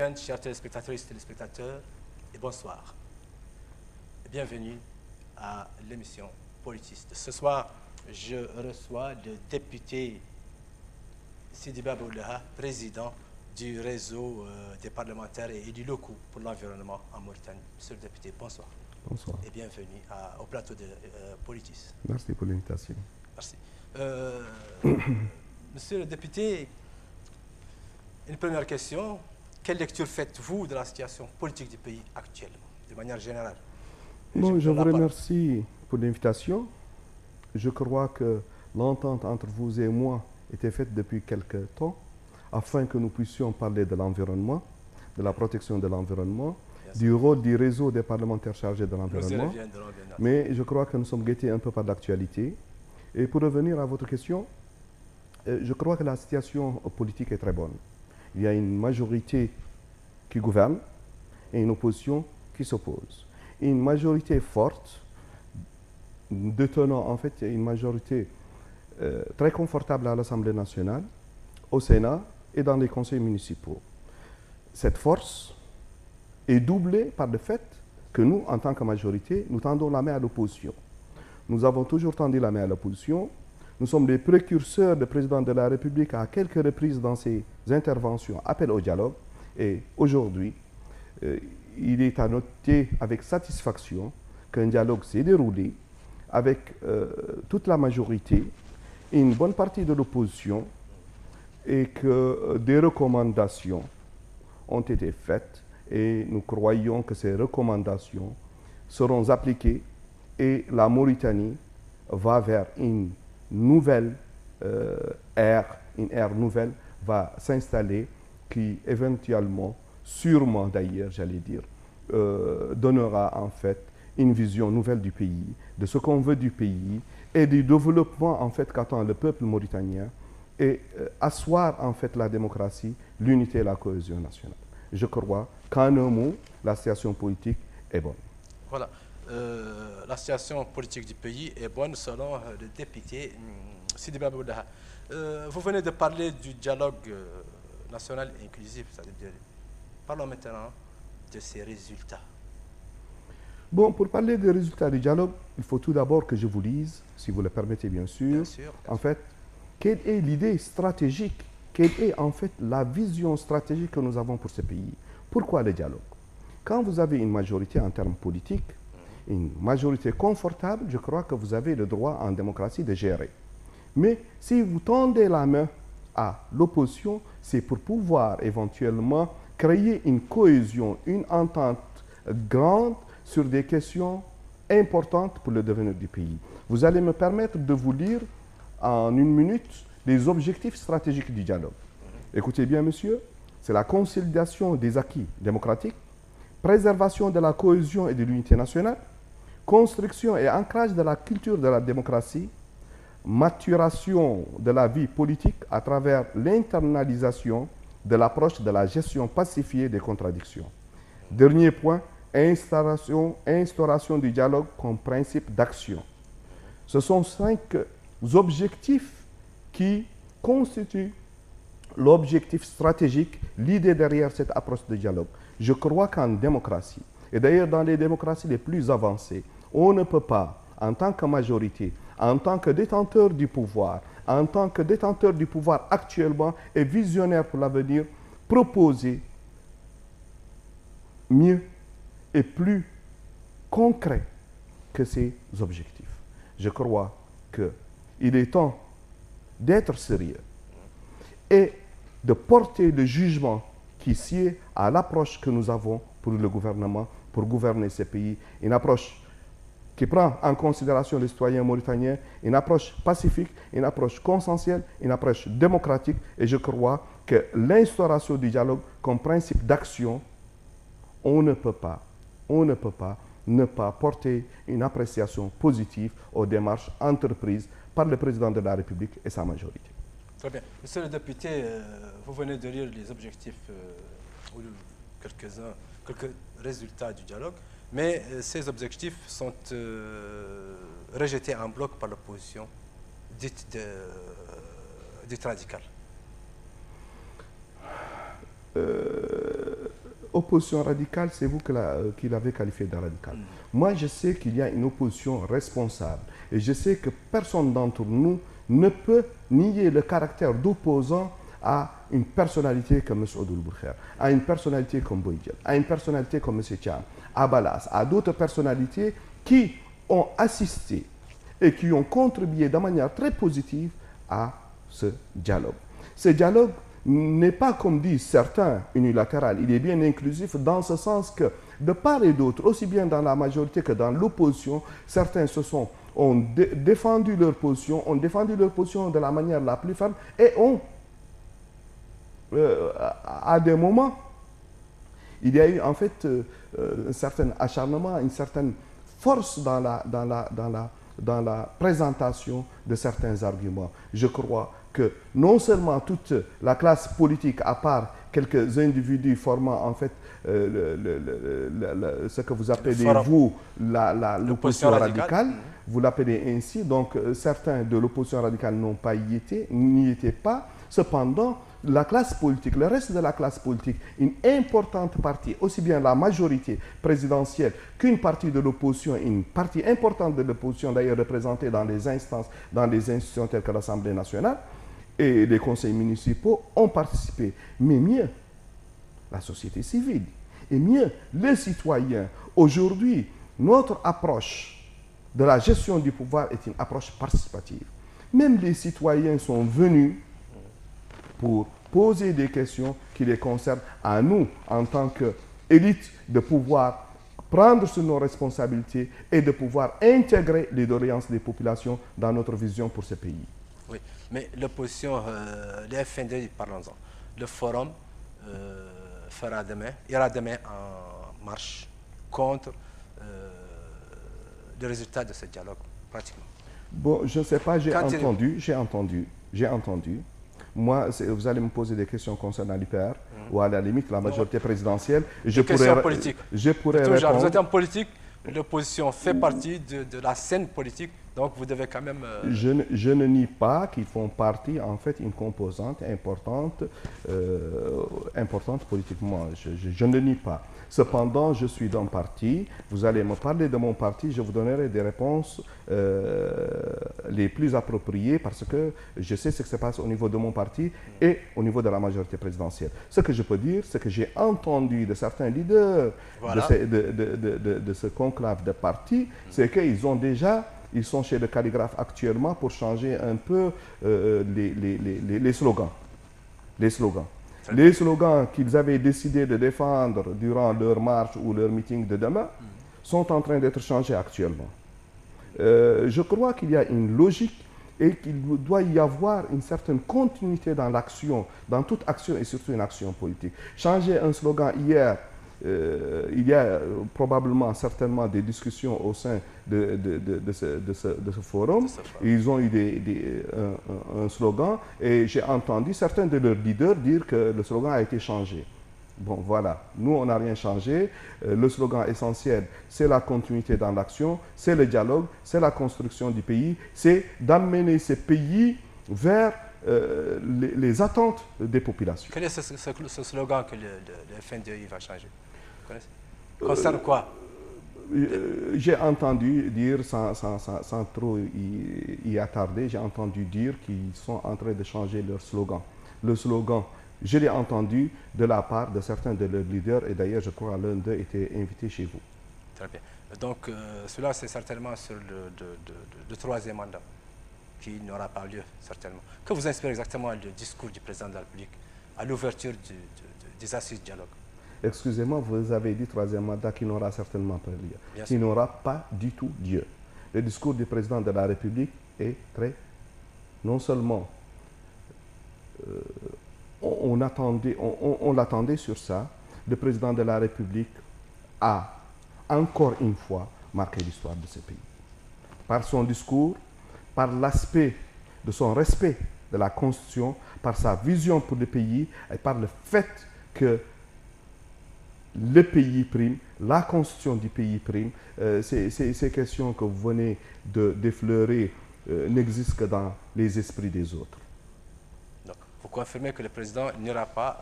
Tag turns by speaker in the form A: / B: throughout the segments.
A: week-end, chers téléspectatrices et téléspectateurs, et bonsoir. Bienvenue à l'émission Politiste. Ce soir, je reçois le député Sidi Baboulaha, président du réseau des parlementaires et élus locaux pour l'environnement en Mauritanie. Monsieur le député, bonsoir.
B: Bonsoir.
A: Et bienvenue au plateau de Politis.
B: Merci pour l'invitation.
A: Merci. Monsieur le député, une première question. Quelle lecture faites-vous de la situation politique du pays actuellement, de manière générale?
B: Bon, je vous remercie pour l'invitation. Je crois que l'entente entre vous et moi était faite depuis quelque temps afin que nous puissions parler de l'environnement, de la protection de l'environnement, du rôle du réseau des parlementaires chargés de l'environnement. Mais je crois que nous sommes guettés un peu par l'actualité. Et pour revenir à votre question, je crois que la situation politique est très bonne. Il y a une majorité qui gouverne et une opposition qui s'oppose. Une majorité forte, détenant en fait une majorité très confortable à l'Assemblée nationale, au Sénat et dans les conseils municipaux. Cette force est doublée par le fait que nous, en tant que majorité, nous tendons la main à l'opposition. Nous avons toujours tendu la main à l'opposition. Nous sommes les précurseurs du président de la République à quelques reprises dans ses interventions, appel au dialogue. Et aujourd'hui, il est à noter avec satisfaction qu'un dialogue s'est déroulé avec toute la majorité et une bonne partie de l'opposition et que des recommandations ont été faites et nous croyons que ces recommandations seront appliquées et la Mauritanie va vers une nouvelle ère, une ère nouvelle va s'installer qui éventuellement, sûrement d'ailleurs, j'allais dire, donnera en fait une vision nouvelle du pays, de ce qu'on veut du pays et du développement en fait qu'attend le peuple mauritanien et asseoir en fait la démocratie, l'unité et la cohésion nationale. Je crois qu'en un mot, la situation politique est bonne.
A: Voilà. La situation politique du pays est bonne selon le député Sidi Baboulaha. Vous venez de parler du dialogue national inclusif, c'est-à-dire, parlons maintenant de ses résultats.
B: Bon, pour parler des résultats du dialogue, il faut tout d'abord que je vous lise, si vous le permettez bien sûr,
A: bien sûr.
B: En fait, quelle est l'idée stratégique, quelle est en fait la vision stratégique que nous avons pour ce pays. Pourquoi le dialogue? Quand vous avez une majorité en termes politiques, une majorité confortable, je crois que vous avez le droit en démocratie de gérer. Mais si vous tendez la main à l'opposition, c'est pour pouvoir éventuellement créer une cohésion, une entente grande sur des questions importantes pour le devenir du pays. Vous allez me permettre de vous lire en une minute les objectifs stratégiques du dialogue. Écoutez bien, monsieur, c'est la consolidation des acquis démocratiques, préservation de la cohésion et de l'unité nationale, construction et ancrage de la culture de la démocratie, maturation de la vie politique à travers l'internalisation de l'approche de la gestion pacifiée des contradictions. Dernier point, instauration du dialogue comme principe d'action. Ce sont 5 objectifs qui constituent l'objectif stratégique, l'idée derrière cette approche de dialogue. Je crois qu'en démocratie, et d'ailleurs dans les démocraties les plus avancées, on ne peut pas, en tant que majorité, en tant que détenteur du pouvoir actuellement et visionnaire pour l'avenir, proposer mieux et plus concret que ces objectifs. Je crois qu'il est temps d'être sérieux et de porter le jugement qui sied à l'approche que nous avons pour le gouvernement, pour gouverner ce pays, une approche qui prend en considération les citoyens mauritaniens, une approche pacifique, une approche consensuelle, une approche démocratique. Et je crois que l'instauration du dialogue comme principe d'action, on ne peut pas ne pas porter une appréciation positive aux démarches entreprises par le président de la République et sa majorité.
A: Très bien. Monsieur le député, vous venez de lire les objectifs ou quelques résultats du dialogue, mais ces objectifs sont rejetés en bloc par l'opposition dite radicale.
B: opposition radicale, c'est vous qui l'avez qualifiée de radicale. Moi, je sais qu'il y a une opposition responsable. Et je sais que personne d'entre nous ne peut nier le caractère d'opposant à une personnalité comme M. Odoul Bourkher, à une personnalité comme Boïdjel, à une personnalité comme M. Tcham, à Balas, à d'autres personnalités qui ont assisté et qui ont contribué de manière très positive à ce dialogue. Ce dialogue n'est pas, comme disent certains, unilatéral. Il est bien inclusif dans ce sens que, de part et d'autre, aussi bien dans la majorité que dans l'opposition, certains ont défendu leur position de la manière la plus ferme et ont, à des moments, il y a eu en fait un certain acharnement, une certaine force dans la présentation de certains arguments. Je crois que non seulement toute la classe politique, à part quelques individus formant en fait ce que vous appelez vous l'opposition radicale, vous l'appelez ainsi, donc certains de l'opposition radicale n'ont pas n'y étaient pas. Cependant, la classe politique, le reste de la classe politique, une importante partie, aussi bien la majorité présidentielle qu'une partie de l'opposition, une partie importante de l'opposition d'ailleurs représentée dans les instances, dans les institutions telles que l'Assemblée nationale et les conseils municipaux ont participé. Mais mieux, la société civile et mieux, les citoyens. Aujourd'hui, notre approche de la gestion du pouvoir est une approche participative. Même les citoyens sont venus pour poser des questions qui les concernent à nous, en tant qu'élite, de pouvoir prendre sur nos responsabilités et de pouvoir intégrer les doléances des populations dans notre vision pour ce pays.
A: Oui, mais l'opposition, les FND, parlons-en. Le forum ira demain en marche contre le résultat de ce dialogue, pratiquement.
B: Bon, je ne sais pas, j'ai entendu. Moi, vous allez me poser des questions concernant l'IPR, ou à la limite la majorité présidentielle.
A: Je pourrais répondre. Vous êtes en politique, l'opposition fait partie de la scène politique, donc vous devez quand même...
B: Je ne nie pas qu'ils font partie, en fait, une composante importante politiquement. Je ne nie pas. Cependant, je suis d'un parti, vous allez me parler de mon parti, je vous donnerai des réponses les plus appropriées parce que je sais ce qui se passe au niveau de mon parti et au niveau de la majorité présidentielle. Ce que je peux dire, c'est que j'ai entendu de certains leaders de ce conclave de parti, c'est qu'ils sont chez le calligraphe actuellement pour changer un peu les slogans. Les slogans qu'ils avaient décidé de défendre durant leur marche ou leur meeting de demain sont en train d'être changés actuellement. Je crois qu'il y a une logique et qu'il doit y avoir une certaine continuité dans l'action, dans toute action et surtout une action politique. Changer un slogan hier, il y a probablement, certainement des discussions au sein de ce forum. Ils ont eu un slogan et j'ai entendu certains de leurs leaders dire que le slogan a été changé. Bon, voilà. Nous, on n'a rien changé. Le slogan essentiel, c'est la continuité dans l'action, c'est le dialogue, c'est la construction du pays, c'est d'amener ce pays vers les attentes des populations.
A: Quel est ce slogan que le FNDI va changer? Vous connaissez? Concerne quoi?
B: J'ai entendu dire, sans trop y attarder, j'ai entendu dire qu'ils sont en train de changer leur slogan. Le slogan, je l'ai entendu de la part de certains de leurs leaders, et d'ailleurs, je crois l'un d'eux était invité chez vous.
A: Très bien. Donc, cela, c'est certainement sur le troisième mandat qui n'aura pas lieu, certainement. Que vous inspire exactement le discours du président de la République à l'ouverture des assises de dialogue?
B: Excusez-moi, vous avez dit troisième mandat qui n'aura certainement pas lieu. Qui n'aura pas du tout lieu. Le discours du président de la République est très... Non seulement on l'attendait sur ça, le président de la République a encore une fois marqué l'histoire de ce pays. Par son discours, par l'aspect de son respect de la Constitution, par sa vision pour le pays et par le fait que le pays prime, la Constitution du pays prime. Ces questions que vous venez d'effleurer n'existent que dans les esprits des autres.
A: Donc, vous confirmez que le président n'ira pas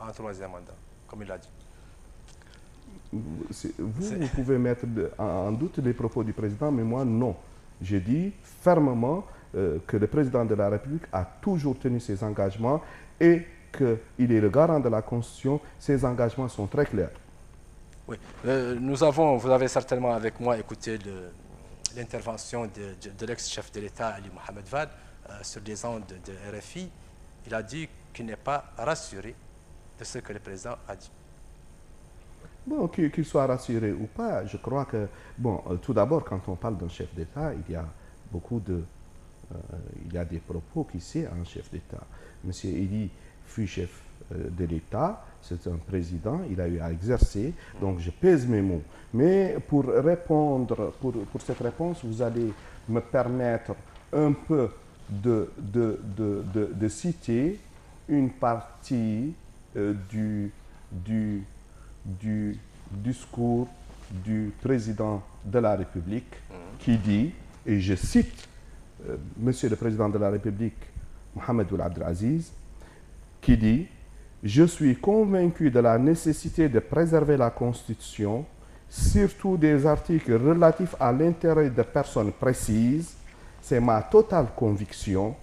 A: en troisième mandat? comme il l'a dit.
B: Vous pouvez mettre en doute les propos du président, mais moi, non. Je dis fermement que le président de la République a toujours tenu ses engagements et qu'il est le garant de la Constitution. Ses engagements sont très clairs.
A: Oui, vous avez certainement avec moi écouté l'intervention de l'ex-chef de l'État, Ali Mohamed Vade, sur les ondes de RFI. Il a dit qu'il n'est pas rassuré de ce que le président a dit.
B: Bon, qu'il soit rassuré ou pas, je crois que, bon, tout d'abord, quand on parle d'un chef d'État, il y a il y a des propos qui c'est un chef d'État. Monsieur Eli fut chef de l'État, c'est un président, il a eu à exercer, donc je pèse mes mots. Mais pour répondre, pour cette réponse, vous allez me permettre un peu de citer une partie du discours du président de la République qui dit, et je cite Monsieur le Président de la République, Mohamed Ould Abdel Aziz, qui dit « Je suis convaincu de la nécessité de préserver la Constitution, surtout des articles relatifs à l'intérêt de personnes précises. C'est ma totale conviction.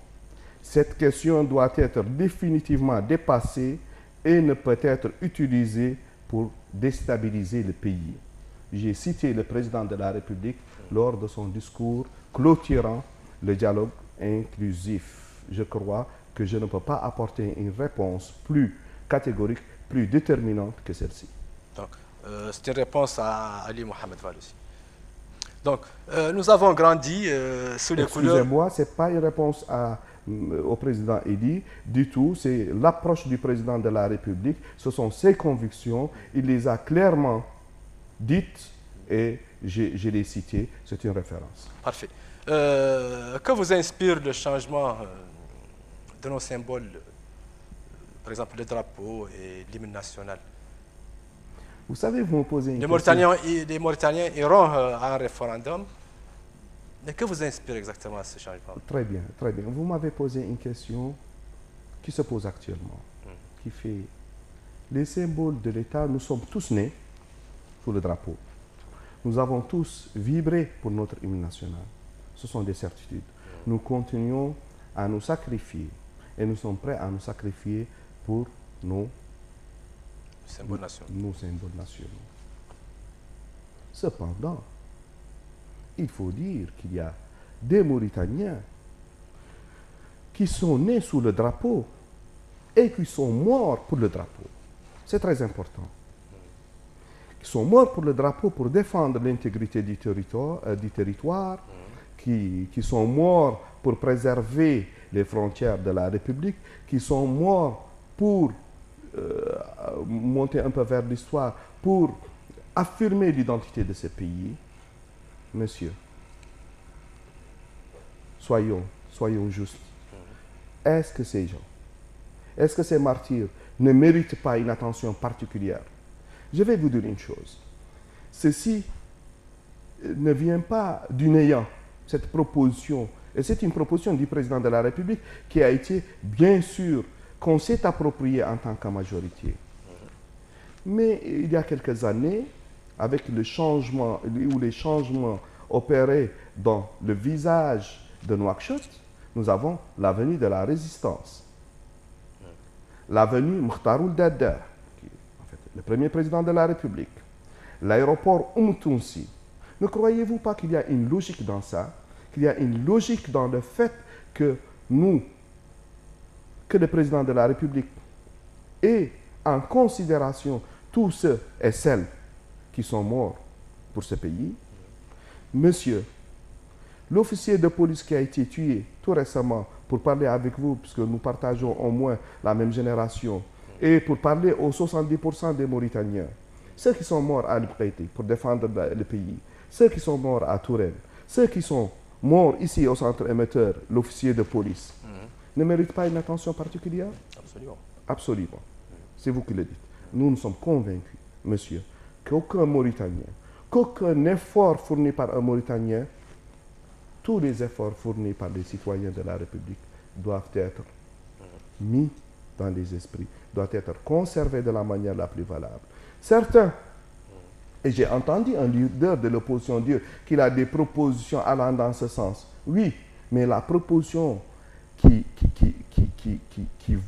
B: Cette question doit être définitivement dépassée et ne peut être utilisée pour déstabiliser le pays. » J'ai cité le président de la République lors de son discours clôturant le dialogue inclusif. Je crois que je ne peux pas apporter une réponse plus catégorique, plus déterminante que celle-ci.
A: Donc, c'est une réponse à Ali Mohamed Vade aussi. Donc, nous avons grandi sous les couleurs...
B: Excusez-moi, ce n'est pas une réponse au président Eli du tout, c'est l'approche du président de la République, ce sont ses convictions, il les a clairement dites et je les citées, c'est une référence.
A: Parfait. Que vous inspire le changement de nos symboles, par exemple le drapeau et l'hymne national?
B: Vous savez, vous me posez une question.
A: Les Mauritaniens iront à un référendum. Mais que vous inspire exactement ce changement?
B: Très bien, très bien. Vous m'avez posé une question qui se pose actuellement, qui fait les symboles de l'État, nous sommes tous nés sous le drapeau. Nous avons tous vibré pour notre hymne national. Ce sont des certitudes. Nous continuons à nous sacrifier et nous sommes prêts à nous sacrifier pour nos symboles nationaux. Cependant, il faut dire qu'il y a des Mauritaniens qui sont nés sous le drapeau et qui sont morts pour le drapeau. C'est très important. Qui sont morts pour le drapeau pour défendre l'intégrité du territoire, qui sont morts pour préserver les frontières de la République, qui sont morts pour monter un peu vers l'histoire, pour affirmer l'identité de ce pays. Monsieur, soyons justes. Est-ce que ces gens, est-ce que ces martyrs ne méritent pas une attention particulière? Je vais vous dire une chose. Ceci ne vient pas du néant, cette proposition. Et c'est une proposition du président de la République qui a été, bien sûr, qu'on s'est appropriée en tant que majorité. Mais il y a quelques années, avec le changement, ou les changements opérés dans le visage de Nouakchott, nous avons la venue de la résistance. La venue Mokhtar Ould Daddah, le premier président de la République, l'aéroport Tounsi. Ne croyez-vous pas qu'il y a une logique dans ça, qu'il y a une logique dans le fait que que le président de la République ait en considération tous ceux et celles qui sont morts pour ce pays? Monsieur, l'officier de police qui a été tué tout récemment, pour parler avec vous, puisque nous partageons au moins la même génération, et pour parler aux 70% des Mauritaniens, ceux qui sont morts à Al-Qaïti pour défendre le pays, ceux qui sont morts à Tourelle, ceux qui sont morts ici au centre émetteur, l'officier de police, ne méritent pas une attention particulière?
A: Absolument.
B: Absolument. C'est vous qui le dites. Nous sommes convaincus, monsieur, qu'aucun Mauritanien, qu'aucun effort fourni par un Mauritanien, tous les efforts fournis par les citoyens de la République doivent être mis dans les esprits, doit être conservé de la manière la plus valable. Certains, et j'ai entendu un leader de l'opposition dire qu'il a des propositions allant dans ce sens. Oui, mais la proposition qui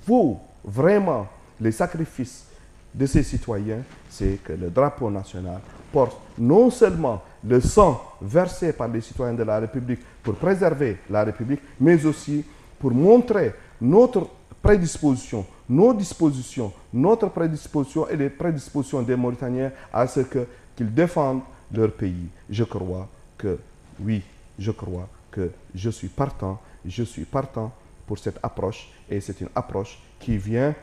B: vaut vraiment les sacrifices de ces citoyens, c'est que le drapeau national porte non seulement le sang versé par les citoyens de la République pour préserver la République, mais aussi pour montrer notre prédisposition, nos dispositions, notre prédisposition et les prédispositions des Mauritaniens à ce qu'ils défendent leur pays. Je crois que, oui, je crois que je suis partant pour cette approche, et c'est une approche qui vient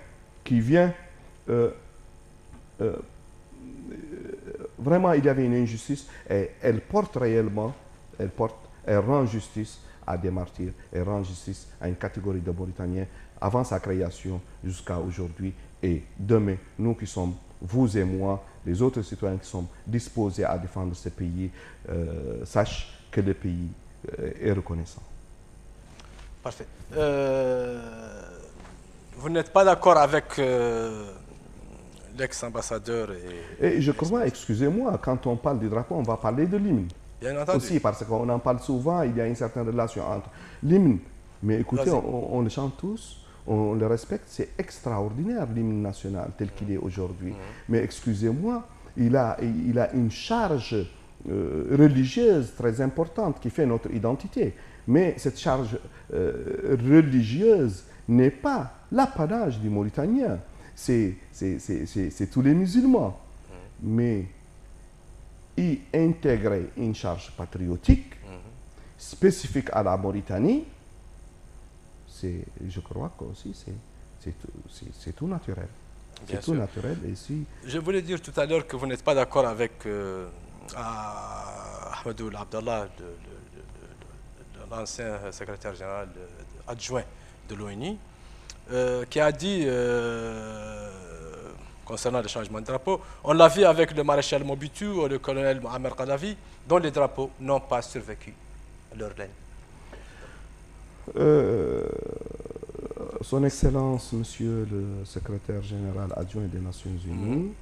B: vraiment, il y avait une injustice, et elle porte réellement, elle rend justice à des martyrs, elle rend justice à une catégorie de Mauritaniens avant sa création jusqu'à aujourd'hui. Et demain, nous qui sommes, vous et moi, les autres citoyens qui sont disposés à défendre ce pays, sachent que le pays est reconnaissant.
A: Parfait. Vous n'êtes pas d'accord avec l'ex-ambassadeur
B: et je crois, excusez-moi, quand on parle du drapeau, on va parler de l'hymne.
A: Bien entendu.
B: Aussi, parce qu'on en parle souvent, il y a une certaine relation entre l'hymne. Mais écoutez, on le chante tous, on le respecte, c'est extraordinaire l'hymne national tel qu'il est aujourd'hui. Mais excusez-moi, il a une charge religieuse très importante qui fait notre identité. Mais cette charge religieuse n'est pas l'apanage du Mauritanien. C'est tous les musulmans. Mais y intégrer une charge patriotique spécifique à la Mauritanie, je crois qu'aussi c'est tout naturel. C'est tout naturel. Et si...
A: Je voulais dire tout à l'heure que vous n'êtes pas d'accord avec Ahmedoul Abdallah, l'ancien secrétaire général adjoint de l'ONU, qui a dit, concernant le changement de drapeau, on l'a vu avec le maréchal Mobutu ou le colonel Mohamed Kadhafi, dont les drapeaux n'ont pas survécu à leur règne.
B: Son Excellence, Monsieur le secrétaire général adjoint des Nations Unies,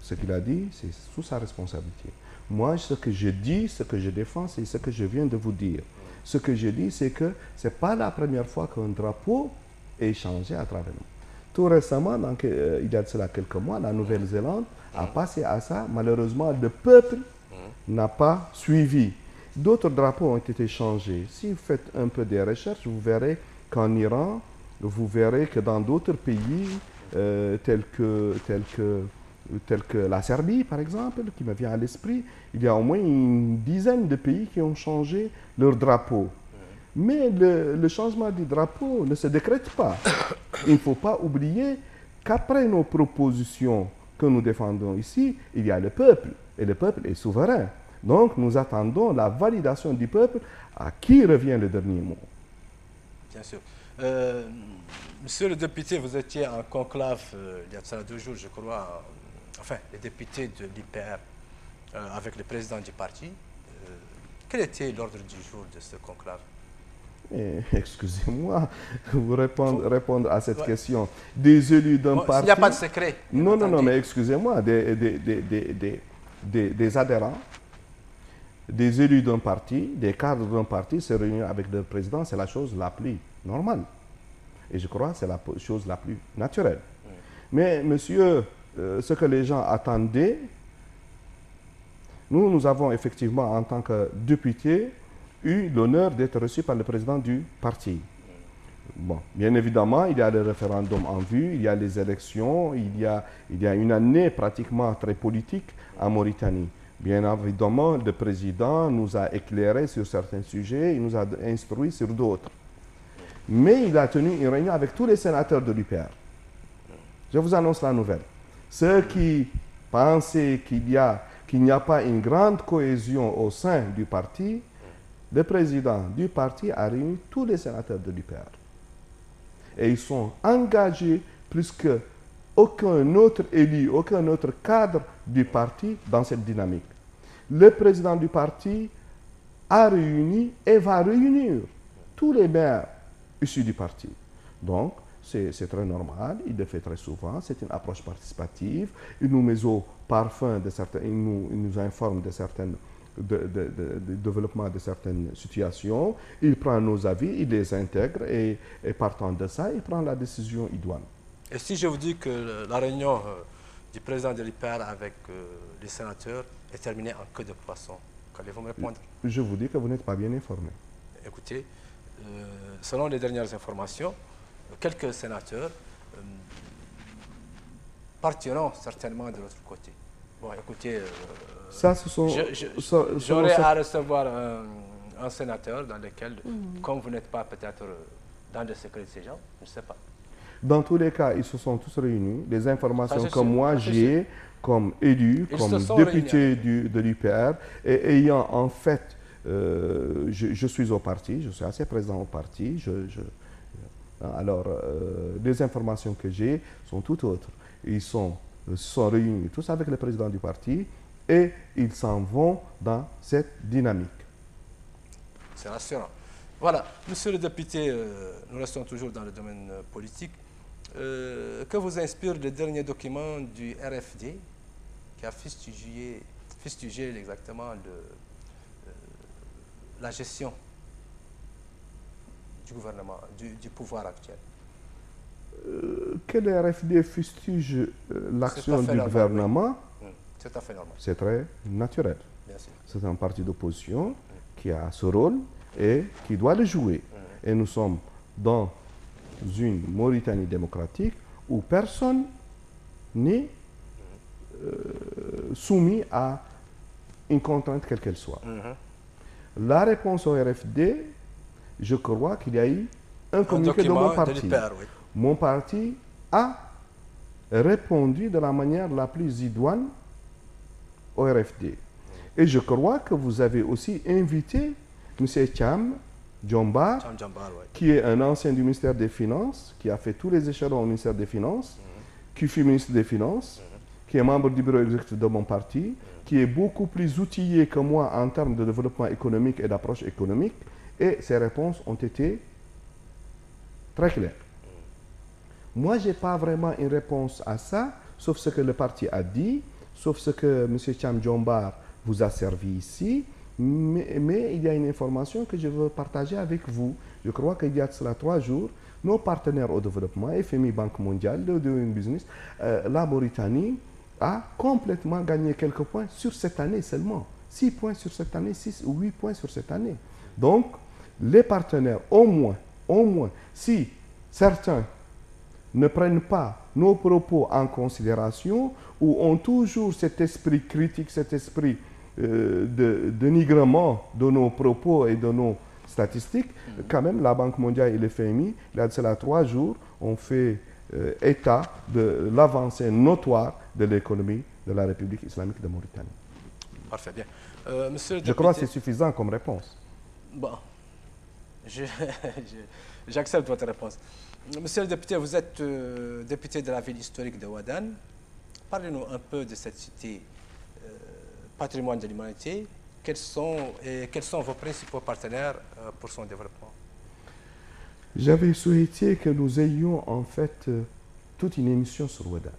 B: ce qu'il a dit, c'est sous sa responsabilité. Moi, ce que je dis, ce que je défends, c'est ce que je viens de vous dire. Ce que je dis, c'est que ce n'est pas la première fois qu'un drapeau est changé à travers nous. Tout récemment, donc, il y a de cela quelques mois, la Nouvelle-Zélande a passé à ça. Malheureusement, le peuple n'a pas suivi. D'autres drapeaux ont été changés. Si vous faites un peu des recherches, vous verrez qu'en Iran, vous verrez que dans d'autres pays, tels que la Serbie, par exemple, qui me vient à l'esprit, il y a au moins une dizaine de pays qui ont changé leur drapeau. Mais le changement du drapeau ne se décrète pas. Il ne faut pas oublier qu'après nos propositions que nous défendons ici, il y a le peuple. Et le peuple est souverain. Donc nous attendons la validation du peuple, à qui revient le dernier mot.
A: Bien sûr. Monsieur le député, vous étiez en conclave il y a de cela 2 jours, je crois, enfin, les députés de l'IPR avec le président du parti. Quel était l'ordre du jour de ce conclave?
B: Excusez-moi, vous répondre à cette question. Des élus d'un parti...
A: Il n'y a pas de secret.
B: Non, mais excusez-moi, des adhérents, des élus d'un parti, des cadres d'un parti se réunir avec le président, c'est la chose la plus normale. Et je crois que c'est la chose la plus naturelle. Mais monsieur, ce que les gens attendaient, nous avons effectivement, en tant que députés, eu l'honneur d'être reçus par le président du parti. Bon, bien évidemment, il y a le référendum en vue, il y a les élections, il y a une année pratiquement très politique en Mauritanie. Bien évidemment, le président nous a éclairés sur certains sujets, il nous a instruits sur d'autres. Mais il a tenu une réunion avec tous les sénateurs de l'UPR. Je vous annonce la nouvelle. Ceux qui pensaient qu'il n'y a pas une grande cohésion au sein du parti, le président du parti a réuni tous les sénateurs de l'UPR. Et ils sont engagés plus qu'aucun autre élu, aucun autre cadre du parti dans cette dynamique. Le président du parti a réuni et va réunir tous les maires issus du parti. Donc, c'est très normal, il le fait très souvent, c'est une approche participative. Il nous met au parfum de certains, il nous informe de certaines de développement de certaines situations, il prend nos avis, il les intègre et partant de ça, il prend la décision idoine.
A: Et si je vous dis que la réunion du président de l'IPR avec les sénateurs est terminée en queue de poisson, qu'allez-vous me répondre?
B: Je vous dis que vous n'êtes pas bien informé.
A: Écoutez, selon les dernières informations, quelques sénateurs partiront certainement de l'autre côté. Bon, écoutez,
B: ça, ce sont,
A: j'aurai à recevoir un sénateur dans lequel, comme vous n'êtes pas peut-être dans le secret de ces gens, je ne sais pas.
B: Dans tous les cas, ils se sont tous réunis. Les informations que moi j'ai comme élu, comme député de l'UPR, et ayant en fait, je suis au parti, je suis assez présent au parti. Alors, les informations que j'ai sont tout autres. Ils se sont réunis tous avec le président du parti et ils s'en vont dans cette dynamique.
A: C'est rassurant. Voilà, monsieur le député, nous restons toujours dans le domaine politique. Que vous inspire le dernier document du RFD qui a fustigé exactement la gestion du gouvernement, du pouvoir actuel?
B: Que le RFD fustige l'action du gouvernement,
A: c'est tout à fait normal.
B: C'est très naturel. C'est un parti d'opposition qui a ce rôle et qui doit le jouer. Et nous sommes dans une Mauritanie démocratique où personne n'est soumis à une contrainte quelle qu'elle soit. La réponse au RFD, je crois qu'il y a eu un communiqué de mon parti. Mon parti a répondu de la manière la plus idoine au RFD. Et je crois que vous avez aussi invité M. Cham Djombar, qui est un ancien du ministère des Finances, qui a fait tous les échelons au ministère des Finances, qui fut ministre des Finances, qui est membre du bureau exécutif de mon parti, qui est beaucoup plus outillé que moi en termes de développement économique et d'approche économique. Et ses réponses ont été très claires. Moi, je n'ai pas vraiment une réponse à ça, sauf ce que le parti a dit, sauf ce que M. Cham Djombar vous a servi ici. Mais il y a une information que je veux partager avec vous. Je crois qu'il y a de cela 3 jours, nos partenaires au développement, FMI, Banque mondiale, le Doing Business, la Mauritanie a complètement gagné quelques points sur cette année seulement. 6 points sur cette année, 6 ou 8 points sur cette année. Donc, les partenaires, au moins, si certains ne prennent pas nos propos en considération ou ont toujours cet esprit critique, cet esprit de dénigrement de nos propos et de nos statistiques, quand même, la Banque mondiale et le FMI, il y a de cela 3 jours, ont fait état de l'avancée notoire de l'économie de la République islamique de Mauritanie.
A: Parfait, bien. Monsieur le
B: député, je crois que c'est suffisant comme réponse.
A: Bon, j'accepte votre réponse. Monsieur le député, vous êtes député de la ville historique de Ouadane. Parlez-nous un peu de cette cité patrimoine de l'humanité. Quels sont vos principaux partenaires pour son développement?
B: J'avais souhaité que nous ayons en fait toute une émission sur Ouadane.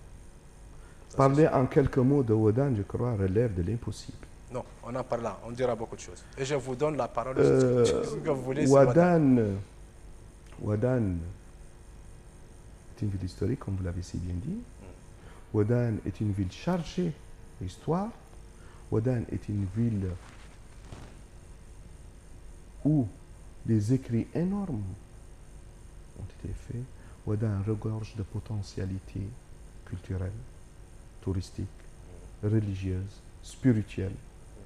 B: Parler en quelques mots de Ouadane, je crois, relève de l'impossible.
A: Non, on en parle là, on dira beaucoup de choses. Et je vous donne la parole ce que vous voulez.
B: Ouadane est une ville historique, comme vous l'avez si bien dit. Ouadane est une ville chargée d'histoire. Ouadane est une ville où des écrits énormes ont été faits. Ouadane regorge de potentialités culturelles, touristiques, religieuses, spirituelles,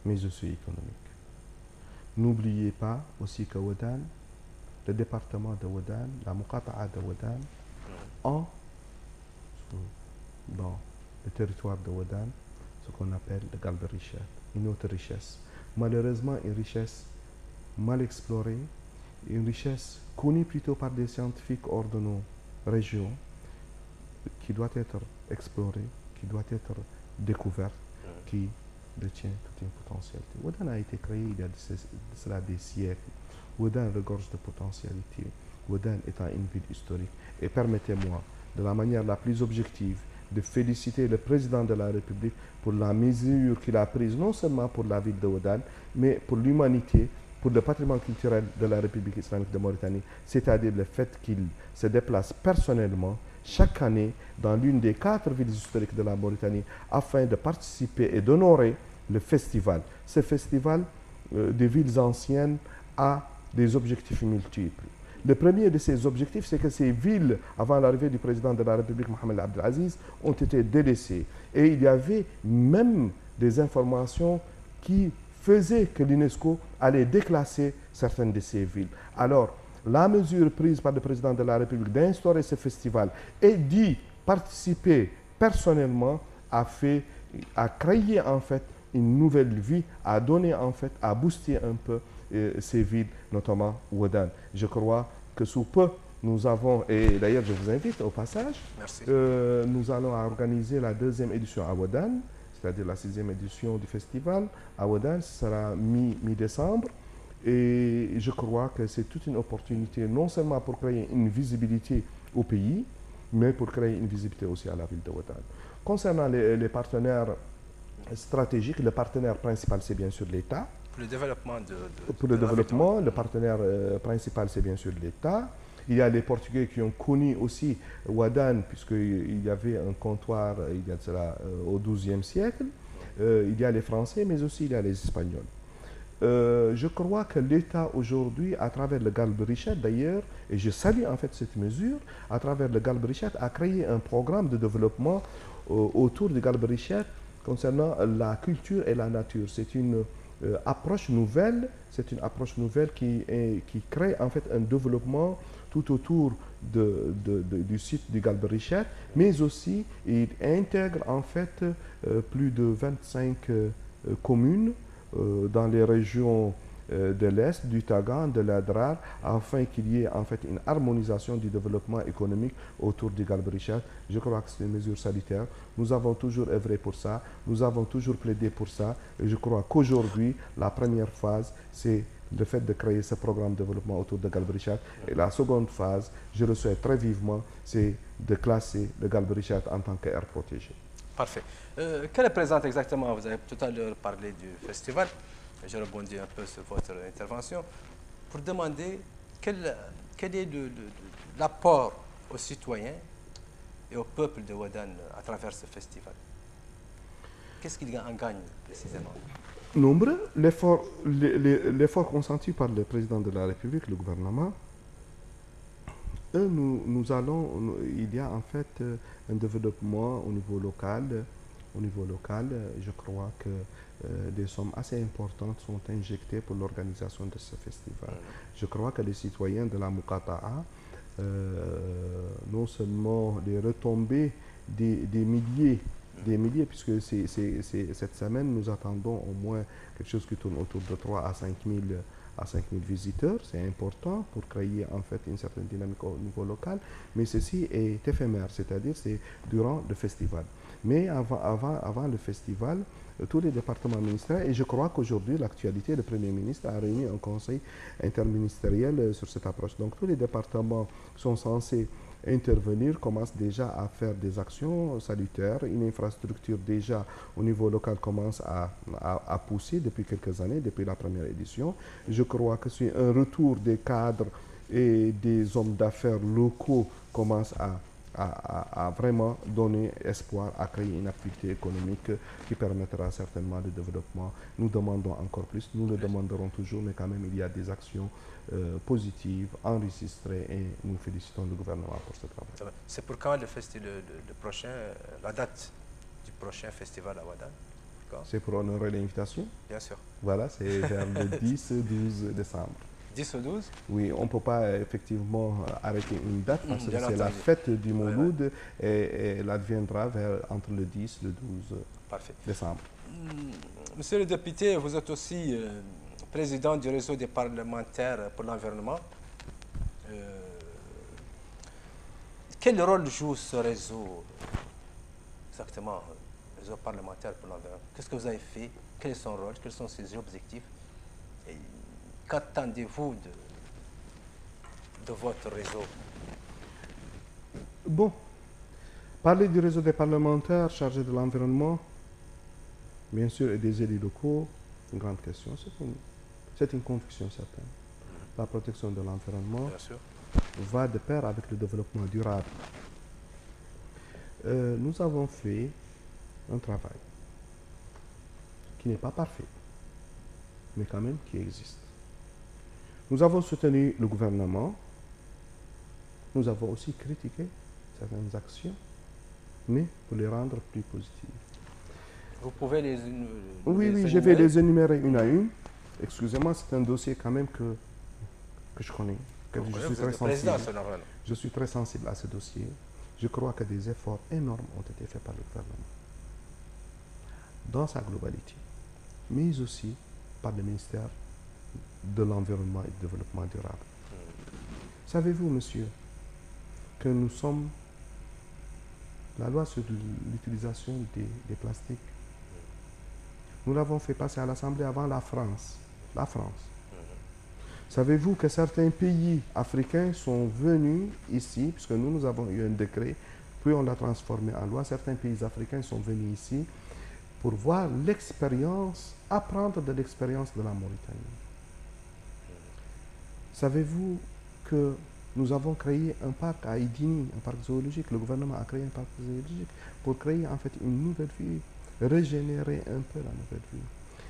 B: mais aussi économiques. N'oubliez pas aussi que Ouadane, le département de Ouadane, la Muqata'a de Ouadane, ont dans le territoire de Ouadane ce qu'on appelle le Galbe Richard, une autre richesse. Malheureusement, une richesse mal explorée, une richesse connue plutôt par des scientifiques hors de nos régions, qui doit être explorée, qui doit être découverte, qui détient toute une potentialité. Ouadane a été créé il y a de cela des siècles. Ouadane regorge de potentialités. Ouadane étant une ville historique. Et permettez-moi, de la manière la plus objective, de féliciter le président de la République pour la mesure qu'il a prise, non seulement pour la ville de Ouadane, mais pour l'humanité, pour le patrimoine culturel de la République islamique de Mauritanie, c'est-à-dire le fait qu'il se déplace personnellement chaque année dans l'une des 4 villes historiques de la Mauritanie afin de participer et d'honorer le festival. Ce festival des villes anciennes a des objectifs multiples. Le premier de ces objectifs, c'est que ces villes, avant l'arrivée du président de la République, Mohamed Abdelaziz, ont été délaissées. Et il y avait même des informations qui faisaient que l'UNESCO allait déclasser certaines de ces villes. Alors, la mesure prise par le président de la République d'instaurer ce festival et d'y participer personnellement a créé en fait une nouvelle vie, a donné en fait, a boosté un peu ces villes, notamment Ouadane. Je crois que sous peu, nous avons, et d'ailleurs je vous invite au passage, nous allons organiser la 2e édition à Ouadane, c'est-à-dire la 6e édition du festival à Ouadane, ce sera mi-décembre. Et je crois que c'est toute une opportunité, non seulement pour créer une visibilité au pays, mais pour créer une visibilité aussi à la ville de Ouadane. Concernant les partenaires stratégiques, le partenaire principal, c'est bien sûr l'État.
A: Pour le développement
B: Pour le développement, le partenaire principal, c'est bien sûr l'État. Il y a les Portugais qui ont connu aussi Ouadane, puisqu'il y avait un comptoir, il y a de cela, au XIIe siècle. Il y a les Français, mais aussi il y a les Espagnols. Je crois que l'État aujourd'hui, à travers le Galbe Richard d'ailleurs, et je salue en fait cette mesure, à travers le Galbe Richard, a créé un programme de développement autour du Galbe Richard concernant la culture et la nature. C'est une approche nouvelle, qui crée en fait un développement tout autour du site du Galbe Richard, mais aussi il intègre en fait plus de 25 communes dans les régions de l'Est, du Tagan, de l'Adrar, afin qu'il y ait en fait une harmonisation du développement économique autour du Galbe Richard. Je crois que c'est une mesure salutaire. Nous avons toujours œuvré pour ça, nous avons toujours plaidé pour ça, et je crois qu'aujourd'hui, la première phase, c'est le fait de créer ce programme de développement autour de Galbe Richard. Et la seconde phase, je le souhaite très vivement, c'est de classer le Galbe Richard en tant qu'aire protégée.
A: Parfait. Quelle représente exactement, vous avez tout à l'heure parlé du festival, je rebondis un peu sur votre intervention, pour demander quel est l'apport aux citoyens et au peuple de Ouadane à travers ce festival. Qu'est-ce qu'il en gagne précisément?
B: Nombreux, l'effort consenti par le président de la République, le gouvernement, il y a en fait un développement au niveau local. Au niveau local, je crois que des sommes assez importantes sont injectées pour l'organisation de ce festival. Je crois que les citoyens de la Muqata'a, non seulement les retombées des milliers, puisque cette semaine, nous attendons au moins quelque chose qui tourne autour de 3 à 5 000 visiteurs. C'est important pour créer en fait une certaine dynamique au niveau local, mais ceci est éphémère, c'est-à-dire c'est durant le festival. Mais avant le festival, tous les départements ministériels, et je crois qu'aujourd'hui, l'actualité, le Premier ministre a réuni un conseil interministériel sur cette approche. Donc tous les départements sont censés intervenir, commencent déjà à faire des actions salutaires. Une infrastructure déjà au niveau local commence à pousser depuis quelques années, depuis la première édition. Je crois que c'est un retour des cadres et des hommes d'affaires locaux commence à vraiment donner espoir à créer une activité économique qui permettra certainement le développement. Nous demandons encore plus, nous le demanderons toujours, mais quand même il y a des actions positives, enregistrées, et nous félicitons le gouvernement pour ce travail.
A: C'est pour quand la date du prochain festival à Ouadane?
B: C'est pour honorer l'invitation?
A: Bien sûr.
B: Voilà, c'est vers le 10-12 décembre.
A: 10 ou 12?
B: Oui, on ne peut pas effectivement arrêter une date parce que c'est la fête du Mouloud et elle adviendra entre le 10 et le 12 décembre.
A: Monsieur le député, vous êtes aussi président du réseau des parlementaires pour l'environnement. Quel rôle joue ce réseau exactement, le réseau parlementaire pour l'environnement? Qu'est-ce que vous avez fait? Quel est son rôle? Quels sont ses objectifs? Qu'attendez-vous de votre réseau?
B: Bon, parler du réseau des parlementaires chargés de l'environnement, bien sûr, et des élus locaux, c'est une grande question. C'est une conviction certaine. La protection de l'environnement va de pair avec le développement durable. Nous avons fait un travail qui n'est pas parfait, mais quand même qui existe. Nous avons soutenu le gouvernement, nous avons aussi critiqué certaines actions, mais pour les rendre plus positives.
A: Vous pouvez les
B: oui, je vais les énumérer une à une. Excusez-moi, c'est un dossier quand même que je connais. Je suis très sensible à ce dossier. Je crois que des efforts énormes ont été faits par le gouvernement, dans sa globalité, mais aussi par le ministère de l'Environnement et du Développement durable. Savez-vous, monsieur, que nous sommes la loi sur l'utilisation des plastiques, nous l'avons fait passer à l'Assemblée avant la France. Savez-vous que certains pays africains sont venus ici, puisque nous avons eu un décret, puis on l'a transformé en loi, certains pays africains sont venus ici pour voir l'expérience, apprendre de l'expérience de la Mauritanie. Savez-vous que nous avons créé un parc à Idini, un parc zoologique, le gouvernement a créé un parc zoologique pour créer en fait une nouvelle vie, régénérer un peu la nouvelle vie.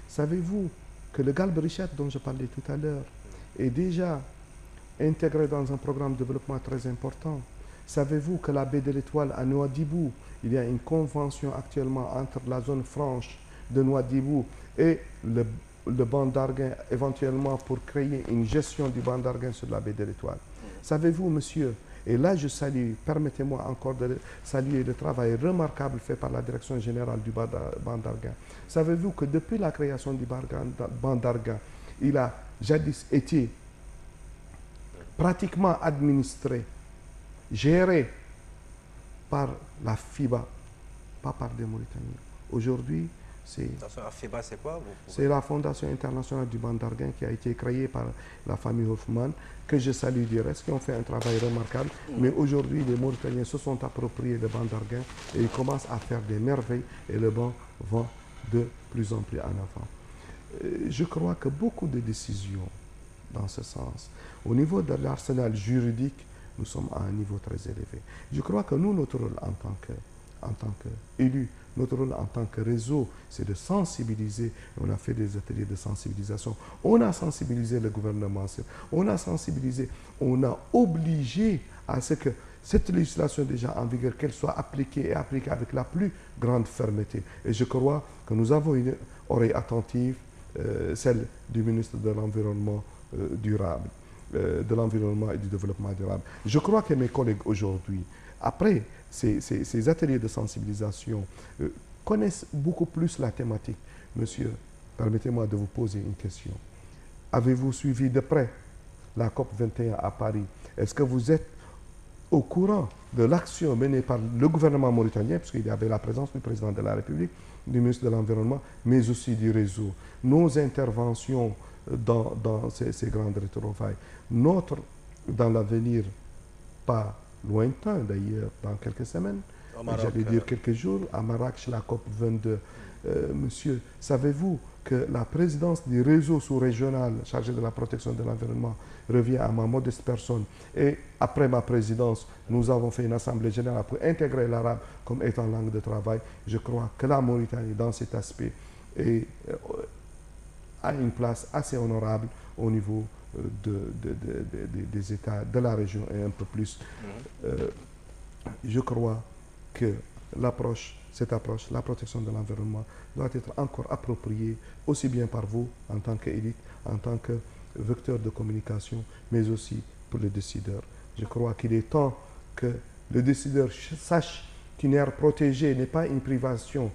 B: Savez-vous que le Galberichet dont je parlais tout à l'heure est déjà intégré dans un programme de développement très important? Savez-vous que la baie de l'Étoile à Nouadhibou, il y a une convention actuellement entre la zone franche de Nouadhibou et le banc d'Arguin, éventuellement pour créer une gestion du banc d'Arguin sur la baie de l'Étoile. Savez-vous, monsieur, et là je salue, permettez-moi encore de saluer le travail remarquable fait par la direction générale du banc d'Arguin. Savez-vous que depuis la création du banc d'Arguin, il a jadis été pratiquement administré, géré par la FIBA, pas par des Mauritaniens. Aujourd'hui,
A: la FIBA, c'est quoi?
B: C'est la Fondation internationale du banc d'Arguin qui a été créée par la famille Hoffman, que je salue du reste, qui ont fait un travail remarquable. Mais aujourd'hui, les Mauritaniens se sont appropriés le banc d'Arguin et ils commencent à faire des merveilles et le banc va de plus en plus en avant. Je crois que beaucoup de décisions dans ce sens, au niveau de l'arsenal juridique, nous sommes à un niveau très élevé. Je crois que nous, notre rôle en tant qu'élus, notre rôle en tant que réseau, c'est de sensibiliser. On a fait des ateliers de sensibilisation. On a sensibilisé le gouvernement. On a sensibilisé. On a obligé à ce que cette législation déjà en vigueur, qu'elle soit appliquée et appliquée avec la plus grande fermeté. Et je crois que nous avons une oreille attentive, celle du ministre de l'Environnement durable, de l'Environnement et du Développement durable. Je crois que mes collègues aujourd'hui, après ces ateliers de sensibilisation, connaissent beaucoup plus la thématique. Monsieur, permettez-moi de vous poser une question. Avez-vous suivi de près la COP 21 à Paris? Est-ce que vous êtes au courant de l'action menée par le gouvernement mauritanien, puisqu'il y avait la présence du président de la République, du ministre de l'Environnement, mais aussi du réseau? Nos interventions dans ces grandes retrouvailles, dans l'avenir, pas lointain d'ailleurs, dans quelques semaines, j'allais dire quelques jours, à Marrakech, la COP 22. Monsieur, savez-vous que la présidence du réseau sous-régional chargé de la protection de l'environnement revient à ma modeste personne? Et après ma présidence, nous avons fait une assemblée générale pour intégrer l'arabe comme étant langue de travail. Je crois que la Mauritanie, dans cet aspect, a une place assez honorable au niveau des États de la région et un peu plus. Je crois que cette approche, la protection de l'environnement, doit être encore appropriée aussi bien par vous en tant qu'élite, en tant que vecteur de communication, mais aussi pour les décideurs. Je crois qu'il est temps que le décideur sache qu'une aire protégée n'est pas une privation